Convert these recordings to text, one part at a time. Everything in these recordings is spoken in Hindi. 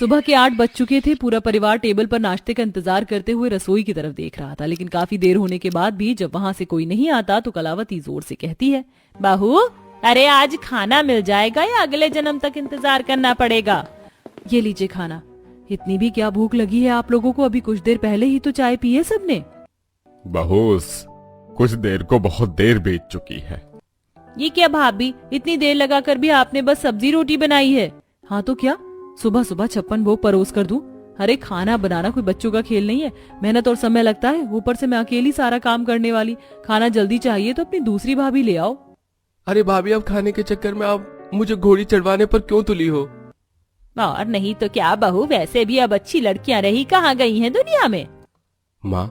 सुबह के 8 बज चुके थे। पूरा परिवार टेबल पर नाश्ते का इंतजार करते हुए रसोई की तरफ देख रहा था, लेकिन काफी देर होने के बाद भी जब वहां से कोई नहीं आता तो कलावती जोर से कहती है, बहू, अरे आज खाना मिल जाएगा या अगले जन्म तक इंतजार करना पड़ेगा? ये लीजिए खाना। इतनी भी क्या भूख लगी है आप लोगों को? अभी कुछ देर पहले ही तो चाय पी है सबने। बहू, कुछ देर को बहुत देर बीत चुकी है। ये क्या भाभी, इतनी देर लगाकर भी आपने बस सब्जी रोटी बनाई है? हाँ तो क्या, सुबह सुबह 56 भोग परोस कर दूं? अरे खाना बनाना कोई बच्चों का खेल नहीं है, मेहनत और समय लगता है। ऊपर से मैं अकेली सारा काम करने वाली। खाना जल्दी चाहिए तो अपनी दूसरी भाभी ले आओ। अरे भाभी, अब खाने के चक्कर में आप मुझे घोड़ी चढ़वाने पर क्यों तुली हो? और नहीं तो क्या बहू, वैसे भी अब अच्छी लड़कियां रही कहाँ गई हैं दुनिया में। माँ,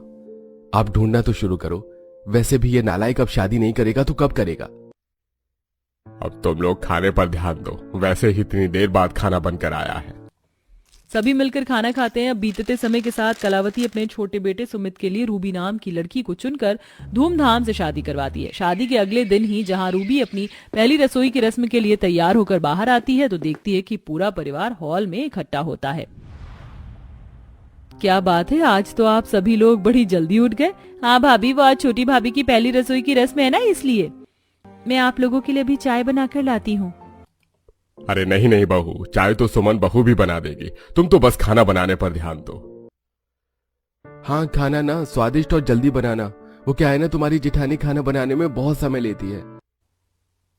आप ढूंढना तो शुरू करो। वैसे भी ये नालायक अब शादी नहीं करेगा तो कब करेगा? अब तुम लोग खाने पर ध्यान दो। वैसे ही इतनी देर बाद खाना बनकर आया है। सभी मिलकर खाना खाते हैं। अब बीतते समय के साथ कलावती अपने छोटे बेटे सुमित के लिए रूबी नाम की लड़की को चुनकर धूमधाम से शादी करवाती है। शादी के अगले दिन ही जहां रूबी अपनी पहली रसोई की रस्म के लिए तैयार होकर बाहर आती है तो देखती है कि पूरा परिवार हॉल में इकट्ठा होता है। क्या बात है, आज तो आप सभी लोग बड़ी जल्दी उठ गए। हाँ भाभी, वो आज छोटी भाभी की पहली रसोई की रस्म है ना, इसलिए मैं आप लोगों के लिए भी चाय बनाकर लाती हूँ। अरे नहीं नहीं बहू, चाय तो सुमन बहू भी बना देगी। तुम तो बस खाना बनाने पर ध्यान दो। हाँ, खाना ना स्वादिष्ट और जल्दी बनाना। वो क्या है ना, तुम्हारी जेठानी खाना बनाने में बहुत समय लेती है।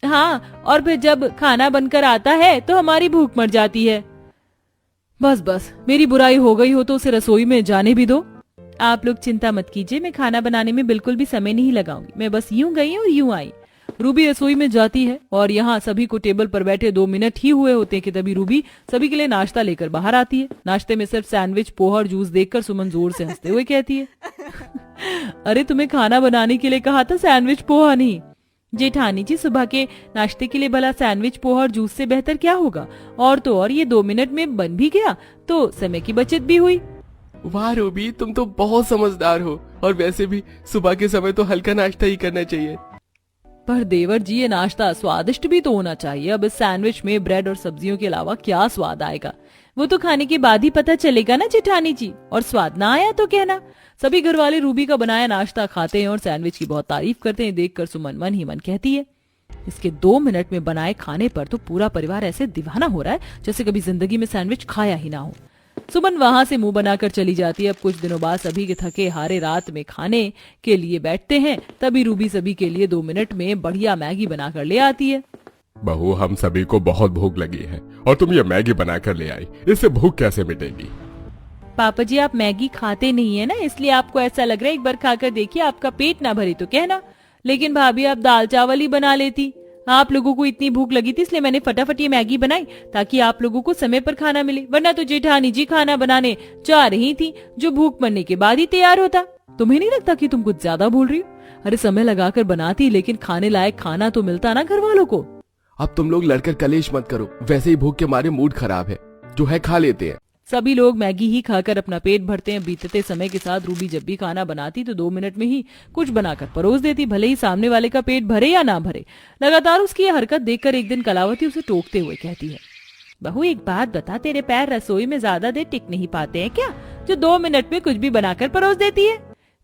हाँ, और फिर जब खाना बनकर आता है तो हमारी भूख मर जाती है। बस बस, मेरी बुराई हो गई हो तो उसे रसोई में जाने भी दो। आप लोग चिंता मत कीजिए, मैं खाना बनाने में बिल्कुल भी समय नहीं लगाऊंगी। मैं बस यूं गई और यूं आई। रूबी रसोई में जाती है और यहाँ सभी को टेबल पर बैठे 2 मिनट ही हुए होते हैं कि तभी रूबी सभी के लिए नाश्ता लेकर बाहर आती है। नाश्ते में सिर्फ सैंडविच, पोहा और जूस देखकर सुमन जोर से हंसते हुए कहती है, अरे तुम्हें खाना बनाने के लिए कहा था, सैंडविच पोहा नहीं। जेठानी जी, सुबह के नाश्ते के लिए भला सैंडविच, पोहा और जूस से बेहतर क्या होगा? और तो और ये 2 मिनट में बन भी गया तो समय की बचत भी हुई। वाह रूबी, तुम तो बहुत समझदार हो। और वैसे भी सुबह के समय तो हल्का नाश्ता ही करना चाहिए। पर देवर जी, ये नाश्ता स्वादिष्ट भी तो होना चाहिए। अब इस सैंडविच में ब्रेड और सब्जियों के अलावा क्या स्वाद आएगा? वो तो खाने के बाद ही पता चलेगा ना जेठानी जी। और स्वाद ना आया तो कहना। सभी घर वाले रूबी का बनाया नाश्ता खाते हैं और सैंडविच की बहुत तारीफ करते हैं। देखकर सुमन मन ही मन कहती है, इसके 2 मिनट में बनाए खाने पर तो पूरा परिवार ऐसे दीवाना हो रहा है जैसे कभी जिंदगी में सैंडविच खाया ही ना हो। सुमन वहां से मुंह बनाकर चली जाती है। अब कुछ दिनों बाद सभी के थके हारे रात में खाने के लिए बैठते हैं। तभी रूबी सभी के लिए 2 मिनट में बढ़िया मैगी बनाकर ले आती है। बहू, हम सभी को बहुत भूख लगी है और तुम ये मैगी बनाकर ले आई। इससे भूख कैसे मिटेगी? पापा जी, आप मैगी खाते नहीं है ना, इसलिए आपको ऐसा लग रहा है। एक बार खाकर देखिए, आपका पेट ना भरे तो कहना। लेकिन भाभी, आप दाल चावल ही बना लेती। आप लोगों को इतनी भूख लगी थी इसलिए मैंने फटाफट ये मैगी बनाई ताकि आप लोगों को समय पर खाना मिले। वरना तो जेठानी जी खाना बनाने जा रही थी जो भूख मरने के बाद ही तैयार होता। तुम्हें नहीं लगता कि तुम कुछ ज्यादा बोल रही हो? अरे समय लगाकर बनाती लेकिन खाने लायक खाना तो मिलता ना घर वालों को। अब तुम लोग लड़कर कलेश मत करो। वैसे ही भूख के मारे मूड खराब है, जो है खा लेते हैं। सभी लोग मैगी ही खाकर अपना पेट भरते हैं। बीतते समय के साथ रूबी जब भी खाना बनाती तो 2 मिनट में ही कुछ बनाकर परोस देती, भले ही सामने वाले का पेट भरे या ना भरे। लगातार उसकी यह हरकत देखकर एक दिन कलावती उसे टोकते हुए कहती है, बहू एक बात बता, तेरे पैर रसोई में ज्यादा देर टिक नहीं पाते हैं क्या, जो 2 मिनट में कुछ भी बनाकर परोस देती है?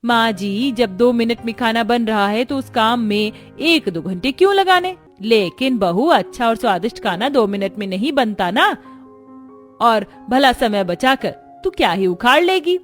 माँ जी, जब 2 मिनट में खाना बन रहा है तो उस काम में 1-2 घंटे क्यों लगाने? लेकिन बहू, अच्छा और स्वादिष्ट खाना 2 मिनट में नहीं बनता ना। और भला समय बचाकर तू क्या ही उखाड़ लेगी?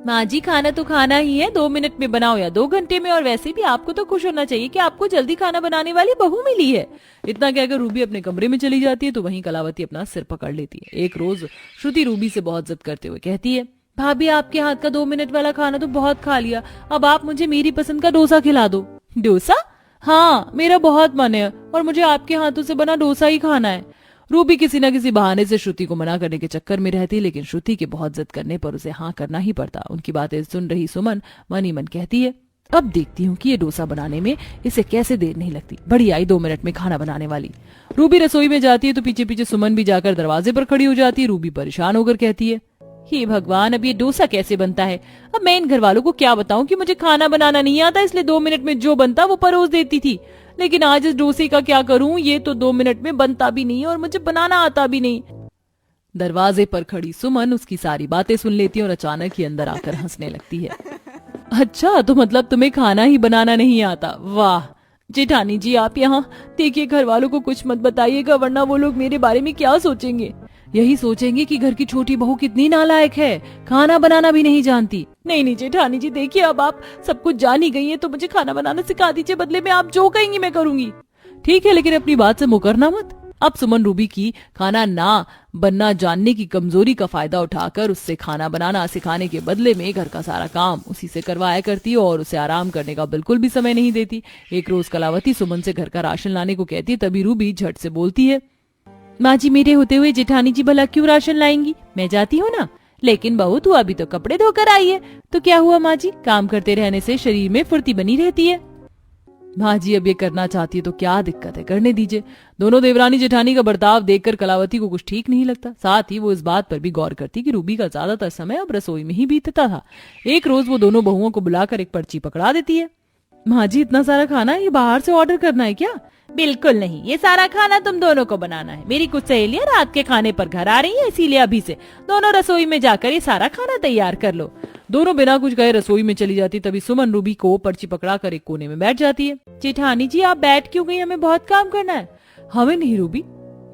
माँ जी, खाना तो खाना ही है, 2 मिनट में बनाओ या 2 घंटे में। और वैसे भी आपको तो खुश होना चाहिए कि आपको जल्दी खाना बनाने वाली बहू मिली है। इतना कहकर रूबी अपने कमरे में चली जाती है तो वहीं कलावती अपना सिर पकड़ लेती है। एक रोज श्रुति रूबी से बहुत जिद करते हुए कहती है, भाभी आपके हाथ का 2 मिनट वाला खाना तो बहुत खा लिया, अब आप मुझे मेरी पसंद का डोसा खिला दो। डोसा? हाँ, मेरा बहुत मन है और मुझे आपके हाथों से बना डोसा ही खाना है। रूबी किसी न किसी बहाने से श्रुति को मना करने के चक्कर में रहती, लेकिन श्रुति के बहुत जिद करने पर उसे हाँ करना ही पड़ता। उनकी बातें सुन रही सुमन मन ही मन कहती है, अब देखती हूँ कि ये डोसा बनाने में इसे कैसे देर नहीं लगती। बड़ी आई 2 मिनट में खाना बनाने वाली। रूबी रसोई में जाती है तो पीछे पीछे सुमन भी जाकर दरवाजे पर खड़ी हो जाती है। रूबी परेशान होकर कहती है, हे भगवान, अब ये डोसा कैसे बनता है? अब मैं इन घर वालों को क्या बताऊं कि मुझे खाना बनाना नहीं आता, इसलिए 2 मिनट में जो बनता वो परोस देती थी। लेकिन आज इस डोसे का क्या करूं? ये तो 2 मिनट में बनता भी नहीं और मुझे बनाना आता भी नहीं। दरवाजे पर खड़ी सुमन उसकी सारी बातें सुन लेती है और अचानक ही अंदर आकर हंसने लगती है। अच्छा, तो मतलब तुम्हें खाना ही बनाना नहीं आता? वाह जेठानी जी, आप यहाँ देखिए, घर वालों को कुछ मत बताइएगा वरना वो लोग मेरे बारे में क्या सोचेंगे। यही सोचेंगे कि घर की छोटी बहू कितनी नालायक है, खाना बनाना भी नहीं जानती। नहीं नहीं जेठानी जी, देखिए अब आप सब कुछ जान ही गई है तो मुझे खाना बनाना सिखा दीजिए, बदले में आप जो कहेंगी मैं करूंगी। ठीक है, लेकिन अपनी बात से मुकरना मत। अब सुमन रूबी की खाना ना बनना जानने की कमजोरी का फायदा उठाकर उससे खाना बनाना सिखाने के बदले में घर का सारा काम उसी से करवाया करती है और उसे आराम करने का बिल्कुल भी समय नहीं देती। एक रोज कलावती सुमन से घर का राशन लाने को कहती है, तभी रूबी झट से बोलती है, माँ जी मेरे होते हुए जेठानी जी भला क्यों राशन लाएंगी? मैं जाती हूँ ना। लेकिन बहू तू अभी तो कपड़े धोकर आई है, तो क्या हुआ माँ जी, काम करते रहने से शरीर में फुर्ती बनी रहती है। माँ जी अब ये करना चाहती है तो क्या दिक्कत है, करने दीजिए। दोनों देवरानी जेठानी का बर्ताव देखकर कलावती को कुछ ठीक नहीं लगता। साथ ही वो इस बात पर भी गौर करती कि रूबी का ज्यादातर समय अब रसोई में ही बीतता था। एक रोज वो दोनों बहुओं को बुलाकर एक पर्ची पकड़ा देती है। माँ जी इतना सारा खाना ये बाहर से ऑर्डर करना है क्या? बिल्कुल नहीं, ये सारा खाना तुम दोनों को बनाना है। मेरी कुछ सहेलियां रात के खाने पर घर आ रही हैं, इसीलिए अभी से दोनों रसोई में जाकर ये सारा खाना तैयार कर लो। दोनों बिना कुछ कहे रसोई में चली जाती। तभी सुमन रूबी को पर्ची पकड़ाकर एक कोने में बैठ जाती है। जेठानी जी आप बैठ क्यों गई, हमें बहुत काम करना है। हमें नहीं रूबी,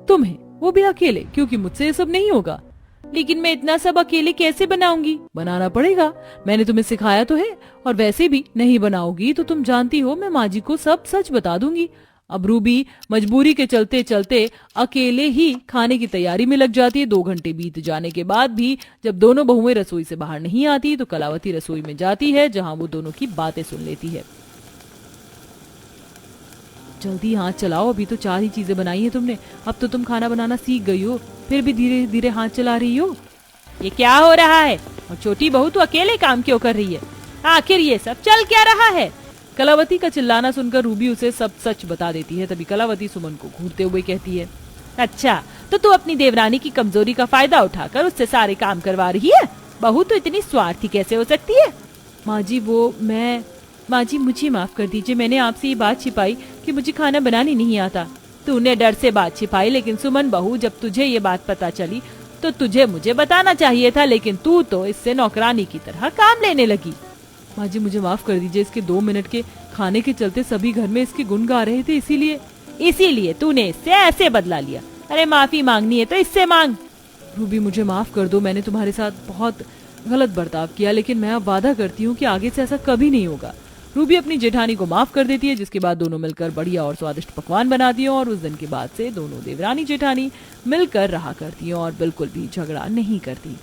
तुम्हें, वो भी अकेले, क्योंकि मुझसे ये सब नहीं होगा। लेकिन मैं इतना सब अकेले कैसे बनाऊंगी? बनाना पड़ेगा, मैंने तुम्हें सिखाया तो है, और वैसे भी नहीं बनाओगी तो तुम जानती हो मैं माँ जी को सब सच बता दूंगी। अब रूबी मजबूरी के चलते चलते अकेले ही खाने की तैयारी में लग जाती है। 2 घंटे बीत जाने के बाद भी जब दोनों बहुएं रसोई से बाहर नहीं आती तो कलावती रसोई में जाती है, जहां वो दोनों की बातें सुन लेती है। जल्दी हाथ चलाओ, अभी तो 4 ही चीजें बनाई है तुमने, अब तो तुम खाना बनाना सीख गई हो, फिर भी धीरे धीरे हाथ चला रही हो। ये क्या हो रहा है? और छोटी बहू तो अकेले काम क्यों कर रही है? आखिर ये सब चल क्या रहा है? कलावती का चिल्लाना सुनकर रूबी उसे सब सच बता देती है। तभी कलावती सुमन को घूरते हुए कहती है, अच्छा तो तू अपनी देवरानी की कमजोरी का फायदा उठाकर उससे सारे काम करवा रही है? बहू तो इतनी स्वार्थी कैसे हो सकती है? माँ जी मुझे माफ कर दीजिए, मैंने आपसे ये बात छिपाई कि मुझे खाना बनाने नहीं आता। तूने डर से बात छिपाई, लेकिन सुमन बहू जब तुझे ये बात पता चली तो तुझे मुझे बताना चाहिए था, लेकिन तू तो इससे नौकरानी की तरह काम लेने लगी। माँ जी मुझे माफ कर दीजिए, इसके 2 मिनट के खाने के चलते सभी घर में इसके गुण गा रहे थे, इसीलिए तूने इससे ऐसे बदला लिया। अरे माफी मांगनी है तो इससे मांग। रूबी मुझे माफ कर दो, मैंने तुम्हारे साथ बहुत गलत बर्ताव किया, लेकिन मैं अब वादा करती हूँ कि आगे से ऐसा कभी नहीं होगा। रूबी अपनी जेठानी को माफ कर देती है, जिसके बाद दोनों मिलकर बढ़िया और स्वादिष्ट पकवान बनाती हैं और उस दिन के बाद से दोनों देवरानी जेठानी मिलकर रहा करती हैं और बिल्कुल भी झगड़ा नहीं करती।